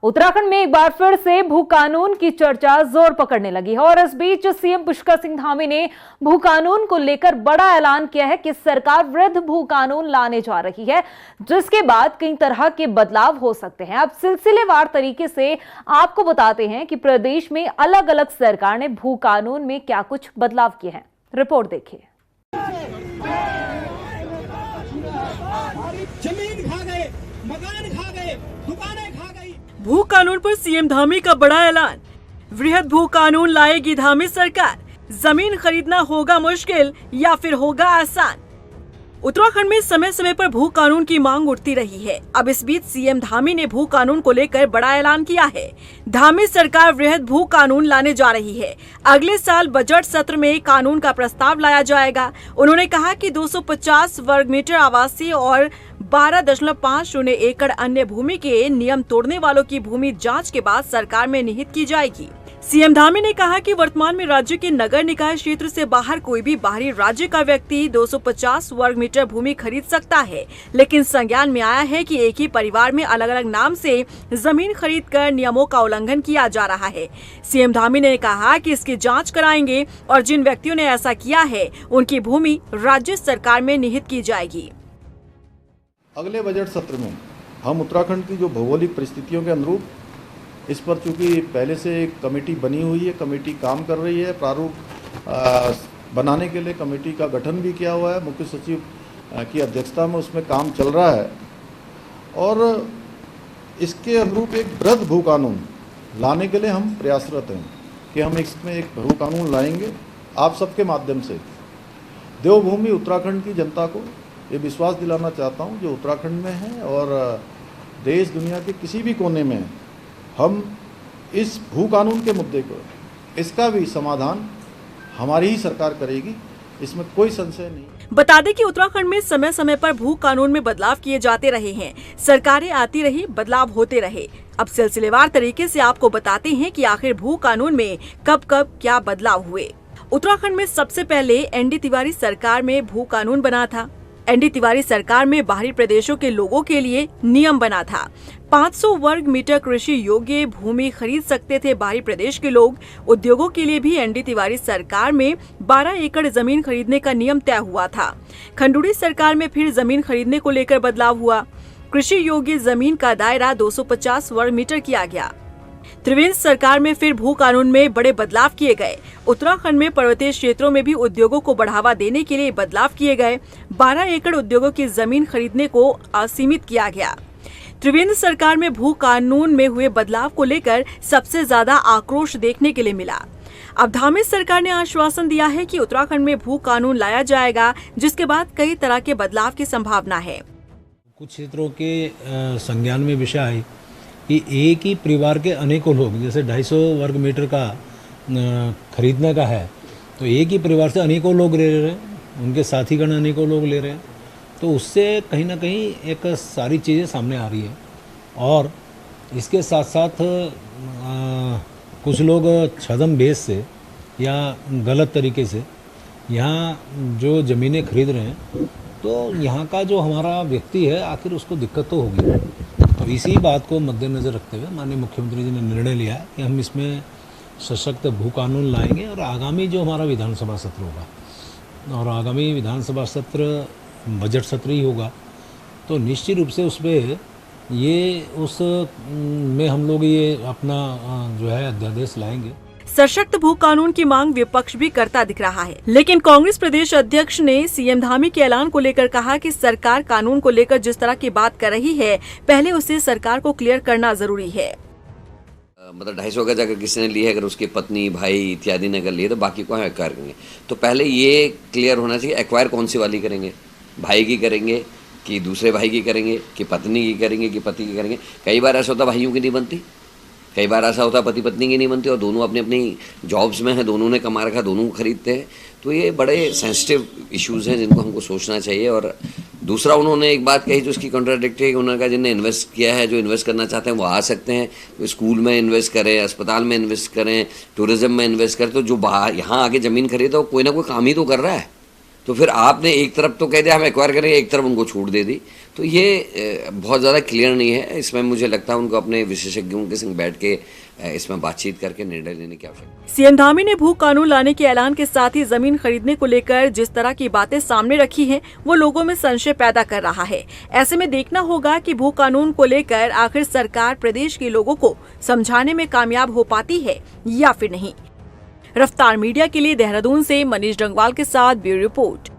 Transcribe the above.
उत्तराखंड में एक बार फिर से भू कानून की चर्चा जोर पकड़ने लगी है और इस बीच सीएम पुष्कर सिंह धामी ने भू कानून को लेकर बड़ा ऐलान किया है कि सरकार वृहद भू कानून लाने जा रही है, जिसके बाद कई तरह के बदलाव हो सकते हैं। अब सिलसिलेवार तरीके से आपको बताते हैं कि प्रदेश में अलग अलग सरकार ने भू कानून में क्या कुछ बदलाव किए हैं। रिपोर्ट देखिए। जमीन खा गए, मकान खा गए, दुकानें खा गई। भू कानून पर सीएम धामी का बड़ा ऐलान। वृहद भू कानून लाएगी धामी सरकार। जमीन खरीदना होगा मुश्किल या फिर होगा आसान। उत्तराखंड में समय समय पर भू कानून की मांग उठती रही है। अब इस बीच सीएम धामी ने भू कानून को लेकर बड़ा ऐलान किया है। धामी सरकार वृहद भू कानून लाने जा रही है। अगले साल बजट सत्र में कानून का प्रस्ताव लाया जाएगा। उन्होंने कहा कि 250 वर्ग मीटर आवासीय और 12.50 एकड़ अन्य भूमि के नियम तोड़ने वालों की भूमि जांच के बाद सरकार में निहित की जाएगी। सीएम धामी ने कहा कि वर्तमान में राज्य के नगर निकाय क्षेत्र से बाहर कोई भी बाहरी राज्य का व्यक्ति 250 वर्ग मीटर भूमि खरीद सकता है, लेकिन संज्ञान में आया है कि एक ही परिवार में अलग अलग नाम से जमीन खरीदकर नियमों का उल्लंघन किया जा रहा है। सीएम धामी ने कहा कि इसकी जांच कराएंगे और जिन व्यक्तियों ने ऐसा किया है उनकी भूमि राज्य सरकार में निहित की जाएगी। अगले बजट सत्र में हम उत्तराखंड की जो भौगोलिक परिस्थितियों के अनुरूप इस पर चूँकि पहले से एक कमेटी बनी हुई है, कमेटी काम कर रही है, प्रारूप बनाने के लिए कमेटी का गठन भी किया हुआ है, मुख्य सचिव की अध्यक्षता में उसमें काम चल रहा है और इसके अनुरूप एक वृहद भू कानून लाने के लिए हम प्रयासरत हैं कि हम इसमें एक भू कानून लाएंगे। आप सबके माध्यम से देवभूमि उत्तराखंड की जनता को ये विश्वास दिलाना चाहता हूँ जो उत्तराखंड में है और देश दुनिया के किसी भी कोने में है, हम इस भू कानून के मुद्दे को इसका भी समाधान हमारी ही सरकार करेगी, इसमें कोई संशय नहीं। बता दें कि उत्तराखंड में समय समय पर भू कानून में बदलाव किए जाते रहे हैं। सरकारें आती रही, बदलाव होते रहे। अब सिलसिलेवार तरीके से आपको बताते हैं कि आखिर भू कानून में कब कब क्या बदलाव हुए। उत्तराखंड में सबसे पहले एनडी तिवारी सरकार में भू कानून बना था। एनडी तिवारी सरकार में बाहरी प्रदेशों के लोगों के लिए नियम बना था। 500 वर्ग मीटर कृषि योग्य भूमि खरीद सकते थे बाहरी प्रदेश के लोग। उद्योगों के लिए भी एनडी तिवारी सरकार में 12 एकड़ जमीन खरीदने का नियम तय हुआ था। खंडूड़ी सरकार में फिर जमीन खरीदने को लेकर बदलाव हुआ। कृषि योग्य जमीन का दायरा 250 वर्ग मीटर किया गया। त्रिवेंद्र सरकार में फिर भू कानून में बड़े बदलाव किए गए। उत्तराखंड में पर्वतीय क्षेत्रों में भी उद्योगों को बढ़ावा देने के लिए बदलाव किए गए। 12 एकड़ उद्योगों की जमीन खरीदने को असीमित किया गया। त्रिवेंद्र सरकार में भू कानून में हुए बदलाव को लेकर सबसे ज्यादा आक्रोश देखने के लिए मिला। अब धामी सरकार ने आश्वासन दिया है कि उत्तराखंड में भू कानून लाया जाएगा, जिसके बाद कई तरह के बदलाव की संभावना है। कुछ क्षेत्रों के संज्ञान में विषय है कि एक ही परिवार के अनेकों लोग, जैसे 250 वर्ग मीटर का खरीदने का है तो एक ही परिवार से अनेकों लोग ले रहे हैं, उनके साथीगण अनेकों लोग ले रहे हैं, तो उससे कहीं ना कहीं एक सारी चीज़ें सामने आ रही है। और इसके साथ साथ कुछ लोग छदम बेस से या गलत तरीके से यहाँ जो ज़मीनें खरीद रहे हैं, तो यहाँ का जो हमारा व्यक्ति है आखिर उसको दिक्कत तो होगी। तो इसी बात को मद्देनज़र रखते हुए माननीय मुख्यमंत्री जी ने निर्णय लिया है कि हम इसमें सशक्त भू कानून लाएंगे और आगामी जो हमारा विधानसभा सत्र होगा और आगामी विधानसभा सत्र बजट सत्र ही होगा, तो निश्चित रूप से उसमें उस में हम लोग ये अपना जो है अध्यादेश लाएंगे। सशक्त भू कानून की मांग विपक्ष भी करता दिख रहा है, लेकिन कांग्रेस प्रदेश अध्यक्ष ने सीएम धामी के ऐलान को लेकर कहा कि सरकार कानून को लेकर जिस तरह की बात कर रही है, पहले उसे सरकार को क्लियर करना जरूरी है। मतलब 250 गज अगर किसी ने ली है, अगर उसकी पत्नी भाई इत्यादि ने अगर लिए तो बाकी को एक्वायर करेंगे। तो पहले ये क्लियर होना चाहिए एक्वायर कौन सी वाली करेंगे, भाई की करेंगे कि दूसरे भाई की करेंगे कि पत्नी की करेंगे कि पति की करेंगे। कई बार ऐसा होता भाइयों की नहीं बनती, कई बार ऐसा होता पति पत्नी की नहीं बनती और दोनों अपनी अपनी जॉब्स में हैं, दोनों ने कमा रखा, दोनों को खरीदते हैं। तो ये बड़े सेंसिटिव इश्यूज़ हैं जिनको हमको सोचना चाहिए। और दूसरा उन्होंने एक बात कही जो उसकी कॉन्ट्राडिक्टरी है कि उन्होंने कहा जिन्हें इन्वेस्ट किया है, जो इन्वेस्ट करना चाहते हैं वो आ सकते हैं, तो स्कूल में इन्वेस्ट करें, अस्पताल में इन्वेस्ट करें, टूरिज्म में इन्वेस्ट करें। तो जो बाहर यहाँ आके ज़मीन खरीदा वो कोई ना कोई काम ही तो कर रहा है, तो फिर आपने एक तरफ तो कह दिया हम एक्वायर करेंगे, एक तरफ उनको छूट दे दी, तो ये बहुत ज़्यादा क्लियर नहीं है। इसमें मुझे लगता है उनको अपने विशेषज्ञों के संग बैठ के इसमें बातचीत करके निर्णय लेने की आवश्यकता। सीएम धामी ने भू कानून लाने के ऐलान के साथ ही जमीन खरीदने को लेकर जिस तरह की बातें सामने रखी हैं, वो लोगों में संशय पैदा कर रहा है। ऐसे में देखना होगा कि भू कानून को लेकर आखिर सरकार प्रदेश के लोगों को समझाने में कामयाब हो पाती है या फिर नहीं। रफ्तार मीडिया के लिए देहरादून से मनीष डंगवाल के साथ ब्यूरो रिपोर्ट।